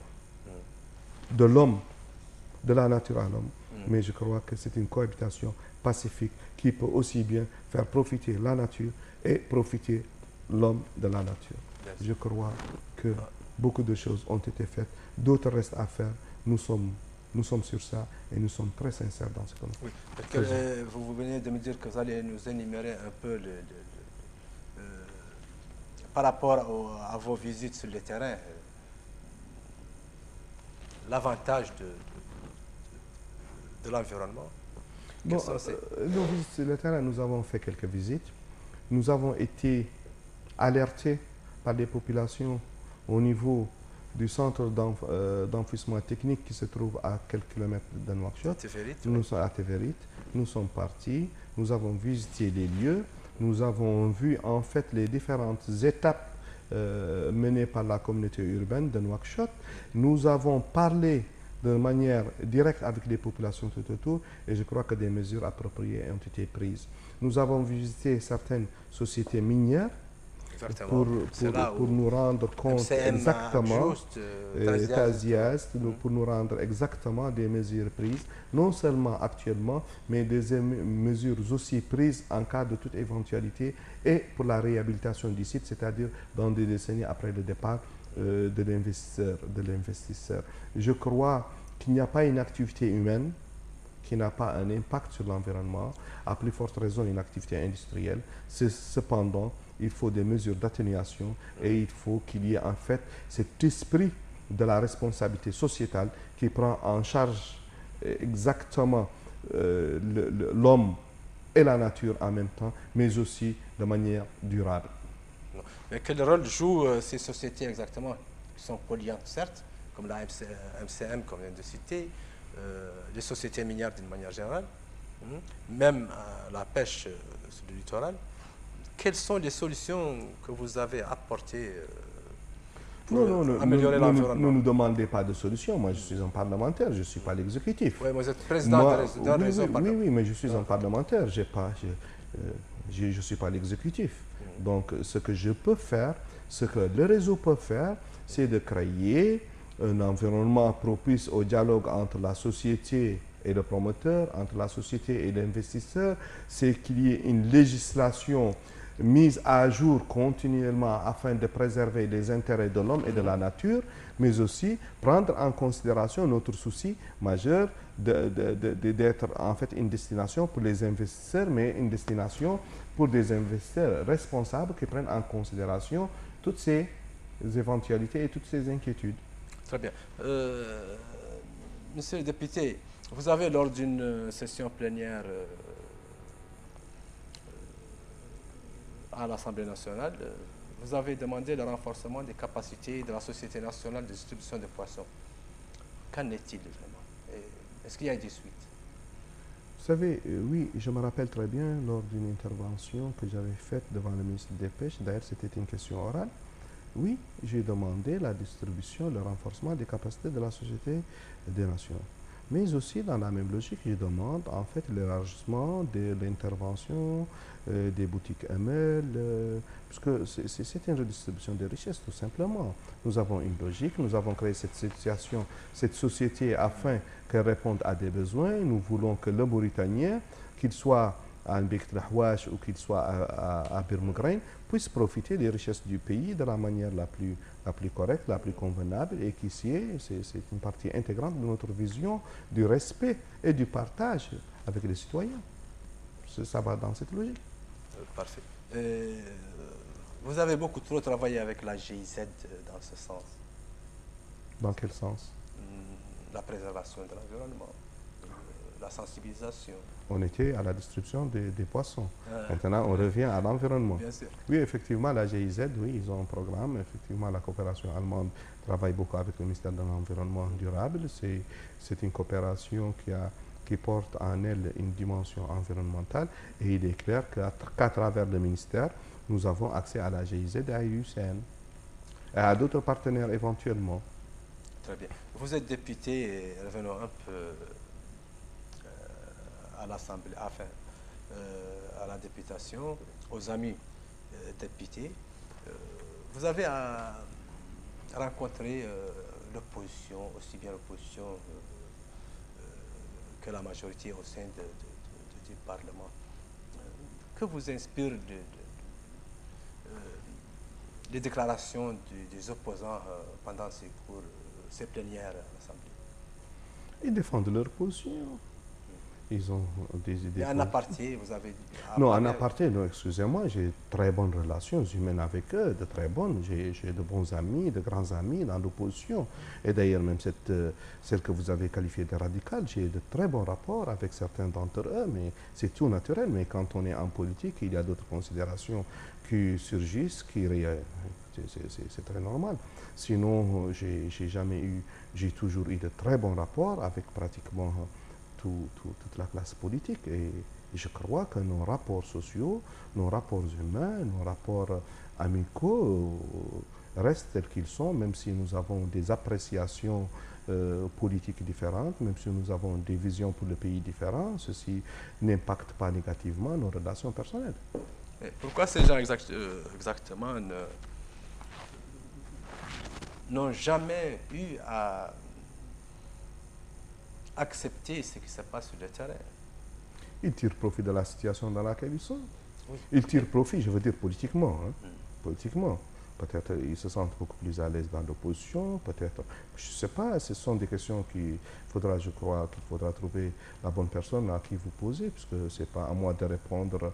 B: de l'homme, de la nature à l'homme, mais je crois que c'est une cohabitation pacifique qui peut aussi bien faire profiter la nature et profiter l'homme de la nature. Je crois que beaucoup de choses ont été faites, d'autres restent à faire. Nous sommes Nous sommes sur ça et nous sommes très sincères dans ce qu'on fait.
A: Oui, parce que vous venez de me dire que vous allez nous énumérer un peu par rapport à vos visites sur le terrain, l'avantage de l'environnement.
B: Bon, nos visites sur le terrain, nous avons fait quelques visites. Nous avons été alertés par les populations au niveau du centre d'enfouissement technique qui se trouve à quelques kilomètres de Nouakchott. Nous sommes à Tévérit. Nous sommes partis, nous avons visité les lieux, nous avons vu en fait les différentes étapes menées par la communauté urbaine de Nouakchott. Nous avons parlé de manière directe avec les populations tout autour et je crois que des mesures appropriées ont été prises. Nous avons visité certaines sociétés minières pour nous rendre compte exactement, pour nous rendre exactement des mesures prises, non seulement actuellement, mais des mesures aussi prises en cas de toute éventualité et pour la réhabilitation du site, c'est-à-dire dans des décennies après le départ de l'investisseur. Je crois qu'il n'y a pas une activité humaine qui n'a pas un impact sur l'environnement, à plus forte raison une activité industrielle. Cependant, il faut des mesures d'atténuation et il faut qu'il y ait en fait cet esprit de la responsabilité sociétale qui prend en charge exactement l'homme et la nature en même temps, mais aussi de manière durable.
A: Mais quel rôle jouent ces sociétés exactement, qui sont polluantes certes, comme la MCM, comme vient de citer, les sociétés minières d'une manière générale, même la pêche sur le littoral? Quelles sont les solutions que vous avez apportées pour améliorer l'environnement?
B: Ne nous demandez pas de solutions. Moi, je suis un parlementaire, je ne suis pas l'exécutif.
A: Oui, vous êtes président d'un réseau
B: parlementaire. Oui, mais je suis un parlementaire. Je ne suis pas l'exécutif. Donc, ce que je peux faire, ce que le réseau peut faire, c'est de créer un environnement propice au dialogue entre la société et le promoteur, entre la société et l'investisseur. C'est qu'il y ait une législation mise à jour continuellement afin de préserver les intérêts de l'homme et de la nature, mais aussi prendre en considération notre souci majeur d'être en fait une destination pour les investisseurs, mais une destination pour des investisseurs responsables qui prennent en considération toutes ces éventualités et toutes ces inquiétudes.
A: Très bien. Monsieur le député, vous avez lors d'une session plénière à l'Assemblée nationale, vous avez demandé le renforcement des capacités de la Société nationale de distribution de poissons. Qu'en est-il vraiment? Est-ce qu'il y a des suites?
B: Vous savez, oui, je me rappelle très bien lors d'une intervention que j'avais faite devant le ministre des Pêches, d'ailleurs c'était une question orale. Oui, j'ai demandé la distribution, le renforcement des capacités de la Société des Nations. Mais aussi, dans la même logique, je demande en fait l'élargissement de l'intervention des boutiques ML, puisque c'est une redistribution des richesses, tout simplement. Nous avons une logique, nous avons créé cette situation, cette société afin qu'elle réponde à des besoins. Nous voulons que le Mauritanien, qu'il soit à Mbek Lahouach ou qu'il soit à Birmougrain, puisse profiter des richesses du pays de la manière la plus correcte, la plus convenable, et qu'ici, c'est une partie intégrante de notre vision du respect et du partage avec les citoyens. Ça va dans cette logique.
A: Parfait. Vous avez beaucoup trop travaillé avec la GIZ dans ce sens.
B: Dans quel sens?
A: La préservation de l'environnement, la sensibilisation.
B: On était à la distribution des poissons. Maintenant, on revient à l'environnement.
A: Bien sûr.
B: Oui, effectivement, la GIZ, oui, ils ont un programme. Effectivement, la coopération allemande travaille beaucoup avec le ministère de l'Environnement durable. C'est une coopération qui porte en elle une dimension environnementale. Et il est clair qu'à travers le ministère, nous avons accès à la GIZ et à l'UCN. Et à d'autres partenaires éventuellement.
A: Très bien. Vous êtes député, et revenons un peu à l'Assemblée, enfin, à la députation, aux amis députés. Vous avez rencontré l'opposition, aussi bien l'opposition que la majorité au sein du Parlement. Que vous inspirent les déclarations des opposants pendant ces plénières à l'Assemblée?
B: Ils défendent leur position. Ils ont des idées.
A: Et en aparté, vous avez...
B: Non, en
A: parlé-
B: aparté, non, excusez-moi, j'ai de très bonnes relations humaines avec eux, de très bonnes. J'ai de bons amis, de grands amis dans l'opposition. Et d'ailleurs, même celle que vous avez qualifiée de radicale, j'ai de très bons rapports avec certains d'entre eux, mais c'est tout naturel. Mais quand on est en politique, il y a d'autres considérations qui surgissent, c'est très normal. Sinon, j'ai toujours eu de très bons rapports avec pratiquement toute la classe politique. Et je crois que nos rapports sociaux, nos rapports humains, nos rapports amicaux restent tels qu'ils sont, même si nous avons des appréciations politiques différentes, même si nous avons des visions pour le pays différentes, ceci n'impacte pas négativement nos relations personnelles.
A: Et pourquoi ces gens exactement n'ont jamais eu à accepter ce qui se passe sur le terrain?
B: Ils tirent profit de la situation dans laquelle ils sont.
A: Oui.
B: Ils tirent profit, je veux dire politiquement. Politiquement. Peut-être ils se sentent beaucoup plus à l'aise dans l'opposition, peut-être, je ne sais pas, ce sont des questions qu'il faudra, je crois, qu'il faudra trouver la bonne personne à qui vous posez, puisque ce n'est pas à moi de répondre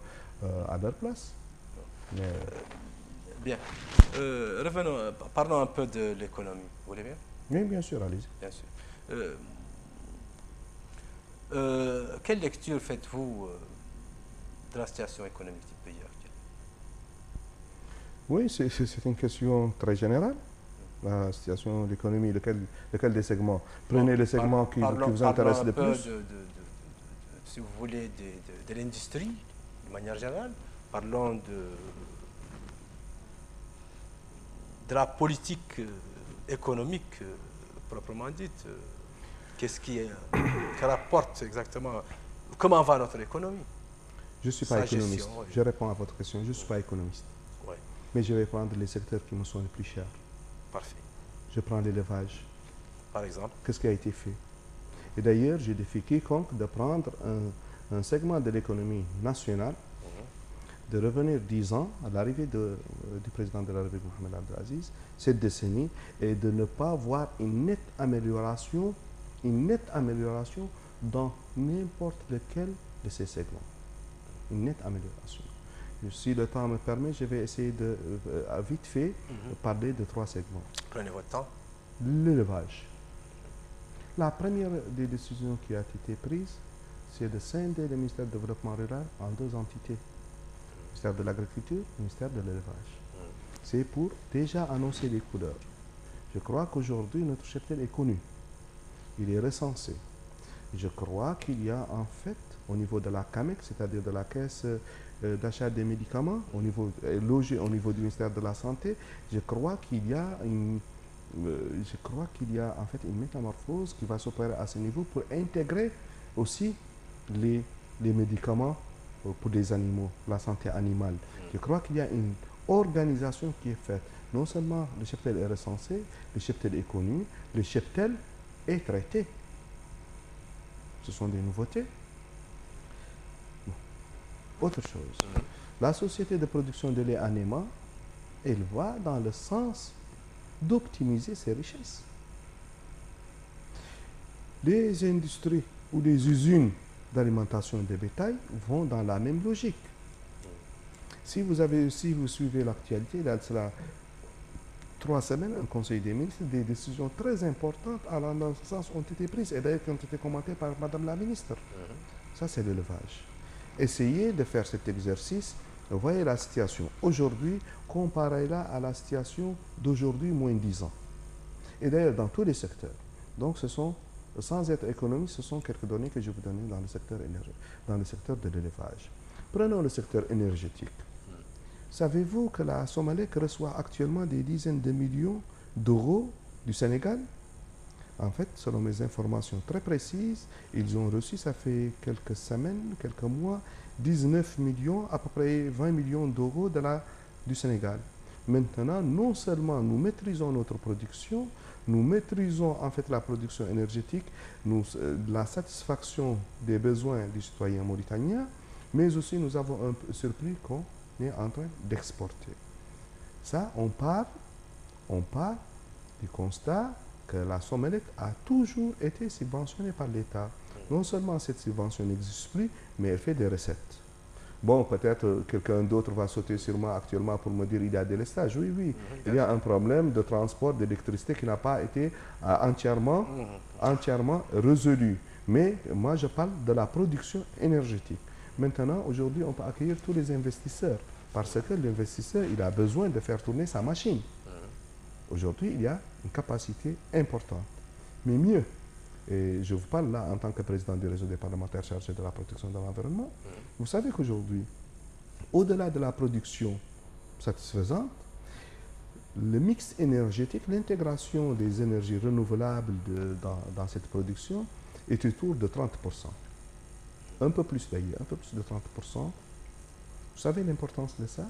B: à leur place. Mais,
A: Bien. Revenons, parlons un peu de l'économie. Vous voulez bien?
B: oui, bien sûr, allez-y.
A: Bien sûr. Quelle lecture faites-vous de la situation économique du pays actuel?
B: Oui, c'est une question très générale. La situation de l'économie, lequel des segments? Prenez le segment qui vous intéresse le plus.
A: Si vous voulez, de l'industrie, de manière générale. Parlons de la politique économique proprement dite. Qu'est-ce qui rapporte exactement? Comment va notre économie?
B: Je ne suis pas économiste. Je réponds à votre question. Je ne suis pas économiste.
A: Oui.
B: Mais je vais prendre les secteurs qui me sont les plus chers.
A: Parfait.
B: Je prends l'élevage.
A: Par exemple?
B: Qu'est-ce qui a été fait? Et d'ailleurs, je défie quiconque de prendre un segment de l'économie nationale, de revenir 10 ans à l'arrivée du président de la République, Mohamed Abdelaziz, cette décennie, et de ne pas voir une nette amélioration dans n'importe lequel de ces segments. Une nette amélioration. Si le temps me permet, je vais essayer de, vite fait, parler de 3 segments.
A: Prenez votre temps.
B: L'élevage. La première des décisions qui a été prise, c'est de scinder le ministère du Développement rural en 2 entités. Le ministère de l'Agriculture, le ministère de l'Élevage. C'est pour déjà annoncer les couleurs. Je crois qu'aujourd'hui, notre cheptel est connu. Il est recensé. Je crois qu'il y a en fait, au niveau de la CAMEC, c'est-à-dire de la caisse d'achat des médicaments, logé au niveau du ministère de la Santé, je crois qu'il y a en fait une métamorphose qui va s'opérer à ce niveau pour intégrer aussi les médicaments pour les animaux, la santé animale. Je crois qu'il y a une organisation qui est faite. Non seulement le cheptel est recensé, le cheptel est connu, le cheptel est traité. Ce sont des nouveautés. Bon. Autre chose, la société de production de lait Anema, elle va dans le sens d'optimiser ses richesses. Les industries ou les usines d'alimentation de bétail vont dans la même logique. Si vous suivez l'actualité, il y a cela 3 semaines, un conseil des ministres, des décisions très importantes allant dans ce sens ont été prises et d'ailleurs qui ont été commentées par Madame la ministre. Ça, c'est l'élevage. Essayez de faire cet exercice. Vous voyez la situation aujourd'hui, comparez-la à la situation d'aujourd'hui, moins 10 ans. Et d'ailleurs, dans tous les secteurs. Donc, sans être économiste, ce sont quelques données que je vous donne dans le secteur de l'élevage. Prenons le secteur énergétique. Savez-vous que la Somalec reçoit actuellement des dizaines de millions d'euros du Sénégal? En fait, selon mes informations très précises, ils ont reçu, ça fait quelques semaines, quelques mois, 19 millions, à peu près 20 millions d'euros du Sénégal. Maintenant, non seulement nous maîtrisons notre production, nous maîtrisons en fait la production énergétique, la satisfaction des besoins des citoyens mauritaniens, mais aussi nous avons un surplus qu'on est en train d'exporter. Ça, on part du constat que la Somelec a toujours été subventionnée par l'État. Non seulement cette subvention n'existe plus, mais elle fait des recettes. Bon, peut-être quelqu'un d'autre va sauter sur moi actuellement pour me dire qu'il y a des délestage. Oui, oui, il y a un problème de transport d'électricité qui n'a pas été entièrement résolu. Mais moi, je parle de la production énergétique. Maintenant, aujourd'hui, on peut accueillir tous les investisseurs parce que l'investisseur, il a besoin de faire tourner sa machine. Aujourd'hui, il y a une capacité importante. Mais mieux, et je vous parle là en tant que président du réseau des parlementaires chargés de la protection de l'environnement, vous savez qu'aujourd'hui, au-delà de la production satisfaisante, le mix énergétique, l'intégration des énergies renouvelables dans cette production est autour de 30%. Un peu plus d'ailleurs, un peu plus de 30%. Vous savez l'importance de ça?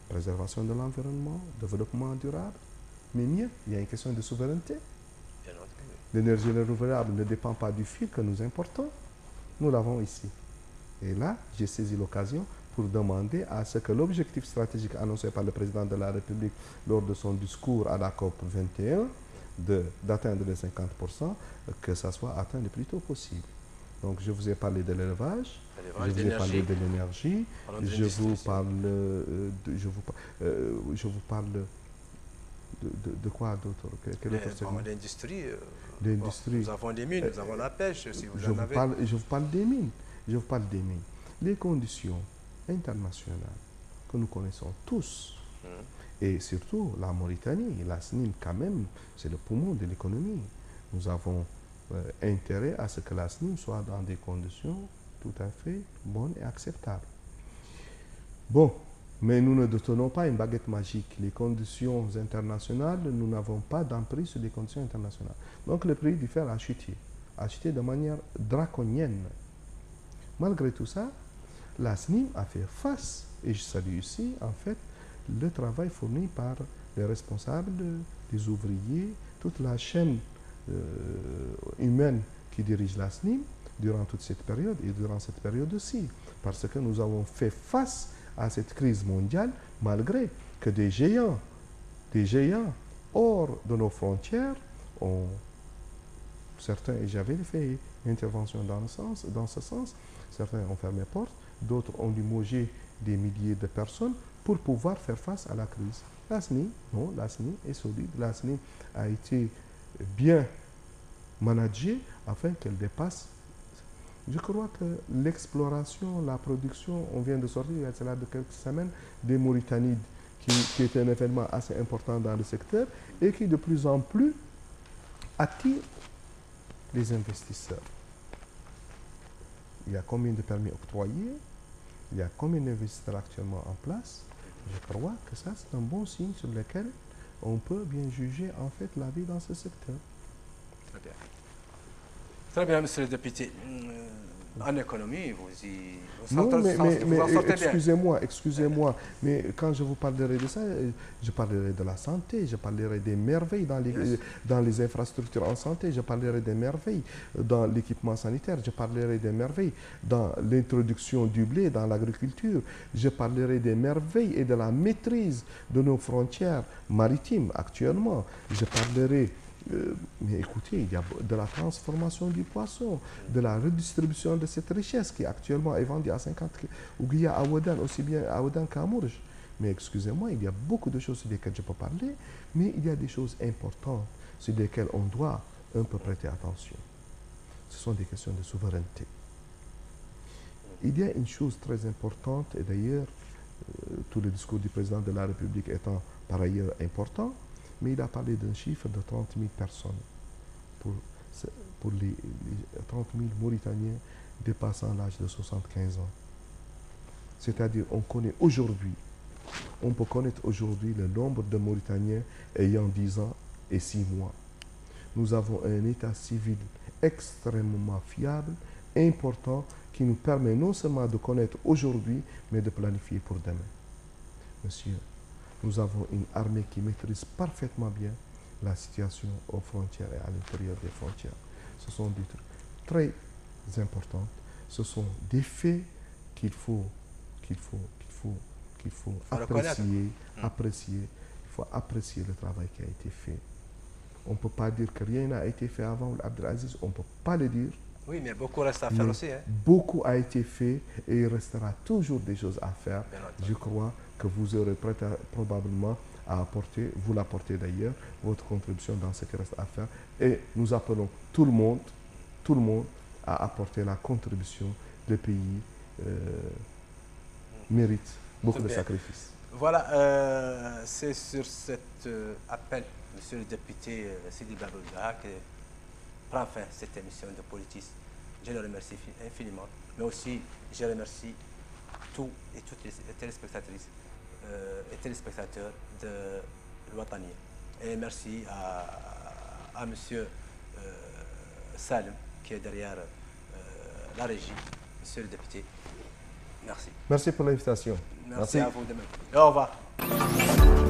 B: Préservation de l'environnement, développement durable, mais mieux, il y a une question de souveraineté. L'énergie renouvelable ne dépend pas du fil que nous importons. Nous l'avons ici. Et là, j'ai saisi l'occasion pour demander à ce que l'objectif stratégique annoncé par le président de la République lors de son discours à la COP 21, d'atteindre les 50%, que ça soit atteint le plus tôt possible. Donc, je vous ai parlé de l'élevage, je vous ai parlé de l'énergie, je vous parle de quoi d'autre?
A: L'industrie.
B: L'industrie.
A: Nous avons des mines, nous avons la pêche, si vous en avez.
B: Je vous parle des mines. Je vous parle des mines. Les conditions internationales que nous connaissons tous, et surtout la Mauritanie, la SNIM quand même, c'est le poumon de l'économie. Nous avons intérêt à ce que la SNIM soit dans des conditions tout à fait bonnes et acceptables. Bon, mais nous ne détenons pas une baguette magique. Les conditions internationales, nous n'avons pas d'emprise sur les conditions internationales. Donc le prix du fer a chuté de manière draconienne. Malgré tout ça, la SNIM a fait face, et je salue ici, en fait, le travail fourni par les responsables, les ouvriers, toute la chaîne humaine qui dirige la SNIM durant toute cette période et durant cette période aussi. Parce que nous avons fait face à cette crise mondiale, malgré que des géants hors de nos frontières certains, et j'avais fait une intervention dans ce sens, certains ont fermé porte, d'autres ont limogé des milliers de personnes pour pouvoir faire face à la crise. La SNIM, non, la SNIM est solide, la SNIM a été bien managée afin qu'elle dépasse. Je crois que l'exploration, la production, on vient de sortir il y a cela de quelques semaines, des Mauritanides, qui est un événement assez important dans le secteur et qui de plus en plus attire les investisseurs. Il y a combien de permis octroyés? Il y a combien d'investisseurs actuellement en place? Je crois que ça, c'est un bon signe sur lequel on peut bien juger en fait la vie dans ce secteur.
A: Très bien. Très bien, monsieur le député. En économie, vous en sortez bien.
B: Excusez-moi, mais quand je vous parlerai de ça, je parlerai de la santé, je parlerai des merveilles dans les infrastructures en santé, je parlerai des merveilles dans l'équipement sanitaire, je parlerai des merveilles dans l'introduction du blé dans l'agriculture, je parlerai des merveilles et de la maîtrise de nos frontières maritimes actuellement, je parlerai mais écoutez, il y a de la transformation du poisson, de la redistribution de cette richesse qui actuellement est vendue à 50 Ouguiya à Ouadan, aussi bien à Ouadan qu'à Mourj. Mais excusez-moi, il y a beaucoup de choses sur lesquelles je peux parler, mais il y a des choses importantes sur lesquelles on doit un peu prêter attention. Ce sont des questions de souveraineté. Il y a une chose très importante, et d'ailleurs, tout le discours du président de la République étant par ailleurs important, mais il a parlé d'un chiffre de 30 000 personnes pour les 30 000 Mauritaniens dépassant l'âge de 75 ans. C'est-à-dire, on peut connaître aujourd'hui le nombre de Mauritaniens ayant 10 ans et 6 mois. Nous avons un état civil extrêmement fiable, important, qui nous permet non seulement de connaître aujourd'hui, mais de planifier pour demain. Monsieur, nous avons une armée qui maîtrise parfaitement bien la situation aux frontières et à l'intérieur des frontières. Ce sont des trucs très importants. Ce sont des faits qu'il faut apprécier. Il faut apprécier le travail qui a été fait. On ne peut pas dire que rien n'a été fait avant Abdelaziz, on ne peut pas le dire.
A: Oui, mais beaucoup reste à faire
B: Mais
A: aussi. Hein.
B: beaucoup a été fait et il restera toujours des choses à faire.
A: Bien entendu.
B: Je crois que vous aurez probablement à apporter, vous l'apportez d'ailleurs, votre contribution dans ce qui reste à faire. Et nous appelons tout le monde à apporter la contribution. Le pays mérite beaucoup de sacrifices.
A: Voilà, c'est sur cet appel, monsieur le député Sidi Babouda, que prend fin cette émission de Politis. Je le remercie infiniment, mais aussi je remercie tous et toutes les téléspectatrices et téléspectateurs de l'Ouattani. Et merci à monsieur Salim qui est derrière la régie, monsieur le député. Merci.
B: Merci pour l'invitation.
A: Merci à vous demain. Et au revoir.